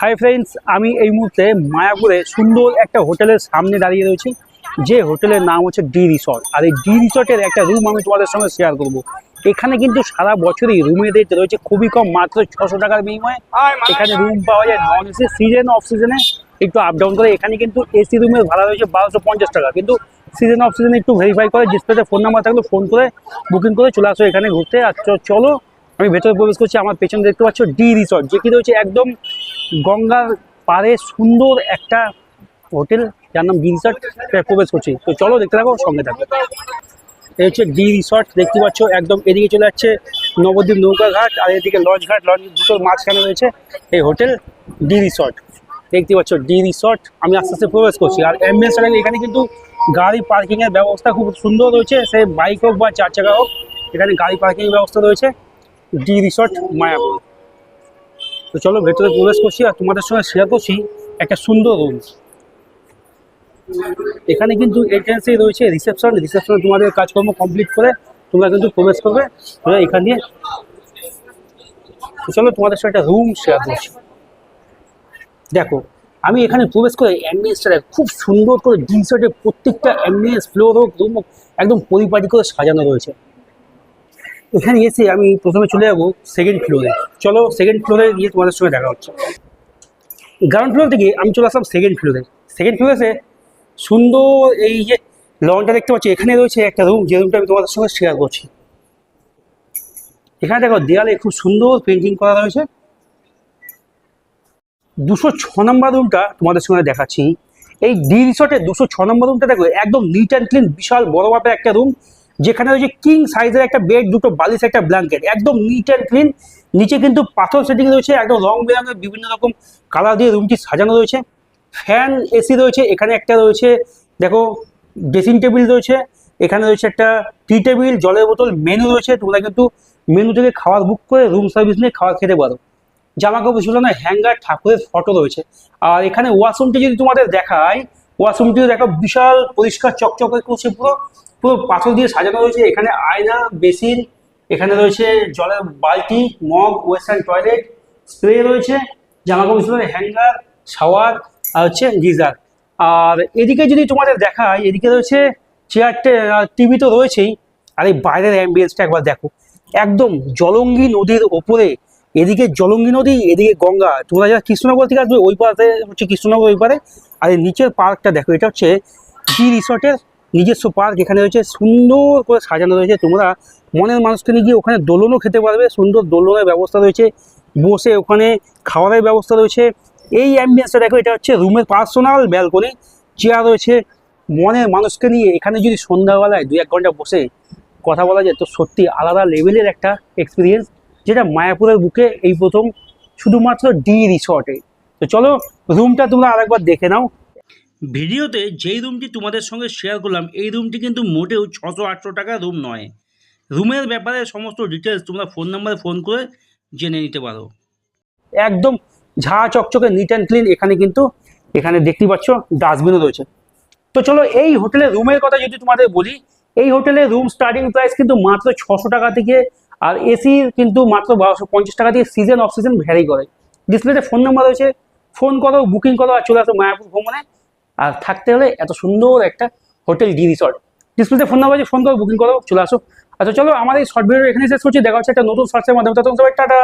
Hi friends, আমি এই মুহূর্তে মায়াপুরে সুন্দর একটা হোটেলের সামনে দাঁড়িয়ে রয়েছি, যে হোটেলের নাম হচ্ছে ডি রিসর্ট। আর এই ডি রিসর্টের একটা রুম আমি তোমাদের সঙ্গে শেয়ার করব। এখানে কিন্তু সারা বছরই রুমের রেট রয়েছে খুবই কম, মাত্র 600 টাকার বিনিময়ে এখানে রুম পাওয়া যায়। নন এসি, সিজন অফ সিজনে একটু আপ ডাউন করে। এখানে কিন্তু এসি রুমের ভাড়া রয়েছে 1250 টাকা, কিন্তু সিজন অফ সিজনে একটু ভেরিফাই করে ডিসপ্লেতে ফোন নাম্বার থাকলে ফোন করে বুকিং করে চলে আসো এখানে ঘুরতে। আর চলো আমি ভেতরে প্রবেশ করছি। আমার পেছনে দেখতে পাচ্ছ ডি রিসর্ট, যে কি রয়েছে একদম গঙ্গার পাড়ে সুন্দর একটা হোটেল, যার নাম ডি রিসর্ট। প্রবেশ করছি, তো চলো দেখতে থাকো, সঙ্গে থাকো। এই হচ্ছে ডি রিসর্ট, দেখতে পাচ্ছ একদম এদিকে চলে যাচ্ছে নবদ্বীপ নৌকা ঘাট, আর এদিকে লঞ্চ ঘাট। লঞ্চ দুটোর মাঝখানে রয়েছে এই হোটেল ডি রিসর্ট। দেখতে পাচ্ছ ডি রিসর্ট। আমি আস্তে আস্তে প্রবেশ করছি। আর অ্যাম্বিয়েন্স এখানে কিন্তু গাড়ি পার্কিংয়ের ব্যবস্থা খুব সুন্দর রয়েছে, সে বাইক হোক বা 4 চাকা হোক, এখানে গাড়ি পার্কিংয়ের ব্যবস্থা রয়েছে ডি রিসর্ট মায়াপুর। তো চলো ভেতরে প্রবেশ করছি আর তোমাদের সঙ্গে শেয়ার করছি একটা সুন্দর রুম। এখানে কিন্তু এন্ট্রান্সেই রয়েছে রিসেপশন। রিসেপশনে তোমাদের কাজকর্ম কমপ্লিট করে তোমরা কিন্তু প্রবেশ করবে এখান দিয়ে। তো চলো তোমাদের সঙ্গে একটা রুম শেয়ার করছি। দেখো, আমি এখানে প্রবেশ করে অ্যাম্বিয়েন্সটা খুব সুন্দর করে ডি রিসর্টের প্রত্যেকটা অ্যাম্বিয়েন্স, ফ্লোর হোক, রুম হোক, একদম পরিপাটি করে সাজানো রয়েছে। এখানে এসে আমি প্রথমে চলে যাবো সেকেন্ড ফ্লোরে। চলো সেকেন্ড ফ্লোরে গিয়ে তোমাদের সঙ্গে দেখা হচ্ছে। গ্রাউন্ড ফ্লোর থেকে আমি চলে আসলাম সেকেন্ড ফ্লোরে। সেকেন্ড ফ্লোরে এসে সুন্দর এই যে লনটা দেখতে পাচ্ছি, এখানে রয়েছে একটা রুম, যে রুমটা আমি তোমাদের সঙ্গে শেয়ার করছি। এখানে দেখো দেয়ালে খুব সুন্দর পেন্টিং করা রয়েছে। 206 নম্বর রুমটা তোমাদের সঙ্গে দেখাচ্ছি। এই ডি রিসর্টের 206 নম্বর রুমটা দেখো একদম নিট অ্যান্ড ক্লিন, বিশাল বড় মাপের একটা রুম, যেখানে রয়েছে কিং সাইজের একটা বেড, দুটো বালিশ, একটা ব্ল্যাঙ্কেট, একদম নিট অ্যান্ড ক্লিন। নিচে কিন্তু পাথর সেটিং রয়েছে, একদম রং বেরঙের বিভিন্ন রকম কালার দিয়ে রুমটি সাজানো রয়েছে। ফ্যান, এসি রয়েছে। এখানে একটা রয়েছে দেখো ড্রেসিং টেবিল রয়েছে, এখানে রয়েছে একটা টি টেবিল, জলের বোতল, মেনু রয়েছে। তোমরা কিন্তু মেনু থেকে খাবার বুক করে রুম সার্ভিস নিয়ে খাবার খেতে পারো। জামা কাপড় ঝুলানো হ্যাঙ্গার, ঠাকুরের ফটো রয়েছে। আর এখানে ওয়াশরুমটি যদি তোমাদের দেখায়, ওয়াশরুমটিও দেখো বিশাল পরিষ্কার চকচকে করছে, পুরো পুরো পাথর দিয়ে সাজানো রয়েছে। এখানে আয়না, বেসিন, এখানে রয়েছে জলের বালতি, মগ, ওয়েস্টার্ন টয়লেট, স্প্রে রয়েছে, জামা কাপড় ঝুলানো হ্যাঙ্গার, শাওয়ার, আর হচ্ছে গিজার। আর এদিকে যদি তোমাদের দেখায়, এদিকে রয়েছে চেয়ার, টিভি তো রয়েছেই। আর এই বাইরের অ্যাম্বিয়েন্সটা একবার দেখো, একদম জলঙ্গি নদীর ওপরে। এদিকে জলঙ্গি নদী, এদিকে গঙ্গা। তোমরা যারা কৃষ্ণনগর থেকে আসবে, ওই পারে হচ্ছে কৃষ্ণনগর, ওই পারে। আর এই নিচের পার্কটা দেখো, এটা হচ্ছে ডি রিসর্টের নিজস্ব পার্ক। এখানে রয়েছে সুন্দর করে সাজানো রয়েছে। তোমরা মনের মানুষকে নিয়ে গিয়ে ওখানে দোলনও খেতে পারবে, সুন্দর দোলনের ব্যবস্থা রয়েছে, বসে ওখানে খাওয়ারের ব্যবস্থা রয়েছে। এই অ্যাম্বিয়েন্সটা দেখো, এটা হচ্ছে রুমের পার্সোনাল ব্যালকনি, চেয়ার রয়েছে। মনের মানুষকে নিয়ে এখানে যদি সন্ধ্যাবেলায় 2-1 ঘন্টা বসে কথা বলা যায়, তো সত্যি আলাদা লেভেলের একটা এক্সপিরিয়েন্স, যেটা মায়াপুরের বুকে এই প্রথম শুধুমাত্র ডি রিসর্টে। তো চলো রুমটা তোমরা আরেকবার দেখে নাও। ভিডিওতে যেই রুমটি তোমাদের সঙ্গে শেয়ার করলাম, এই রুমটি কিন্তু মোটেও 600-800 টাকা রুম নয়। রুমের ব্যাপারে সমস্ত ডিটেলস তোমরা ফোন নাম্বারে ফোন করে জেনে নিতে পারো। একদম ঝাঁ চকচকে নিট অ্যান্ড ক্লিন। এখানে কিন্তু এখানে দেখতে পাচ্ছ ডাস্টবিনও রয়েছে। তো চলো এই হোটেলের রুমের কথা যদি তোমাদের বলি, এই হোটেলের রুম স্টার্টিং প্রাইস কিন্তু মাত্র 600 টাকা থেকে, আর এসি কিন্তু মাত্র 1250 টাকা দিয়ে সিজন অফ সিজন ভ্যারি করে। ডিসপ্লেতে ফোন নাম্বার রয়েছে, ফোন করো, বুকিং করো, আর চলে আসো মায়াপুর ভ্রমণে। আর থাকতে হলে এত সুন্দর একটা হোটেল ডি রিসর্ট, ডিসপ্লেতে ফোন নাম্বার আছে, ফোন করো, বুকিং করো, চলে আসো। আচ্ছা চলো, আমার এই শর্ট ভিডিও এখানে শেষ করছি। দেখা হচ্ছে একটা নতুন শর্টসের মাধ্যমে। তখন সবাই টাটা।